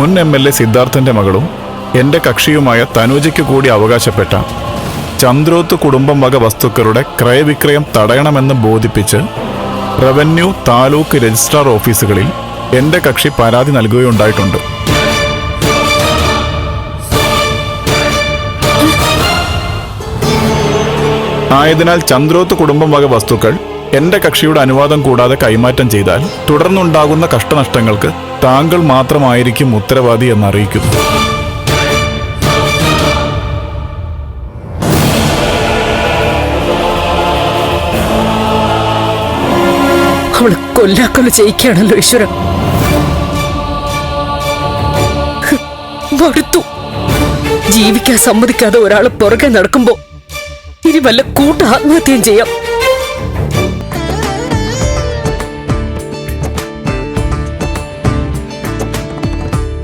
മുൻ MLA സിദ്ധാർത്ഥന്റെ മകളും എന്റെ കക്ഷിയുമായ തനുജയ്ക്ക് കൂടി അവകാശപ്പെട്ട ചന്ദ്രോത്ത് കുടുംബം വക വസ്തുക്കളുടെ ക്രയവിക്രയം തടയണമെന്ന് ബോധിപ്പിച്ച് റവന്യൂ താലൂക്ക് രജിസ്ട്രാർ ഓഫീസുകളിൽ എന്റെ കക്ഷി പരാതി നൽകുകയുണ്ടായിട്ടുണ്ട്. ആയതിനാൽ ചന്ദ്രോത്ത് കുടുംബം വക വസ്തുക്കൾ എന്റെ കക്ഷിയുടെ അനുവാദം കൂടാതെ കൈമാറ്റം ചെയ്താൽ തുടർന്നുണ്ടാകുന്ന കഷ്ടനഷ്ടങ്ങൾക്ക് താങ്കൾ മാത്രമായിരിക്കും ഉത്തരവാദി എന്നറിയിക്കുന്നു. അവളെ കൊല്ലാക്കൊല്ല ചെയ്യിക്കുകയാണല്ലോ ഈശ്വര. മടുത്തു. ജീവിക്കാൻ സമ്മതിക്കാതെ ഒരാള് പുറകെ നടക്കുമ്പോ ഇനി വല്ല കൂട്ട ആത്മഹത്യയും ചെയ്യാം.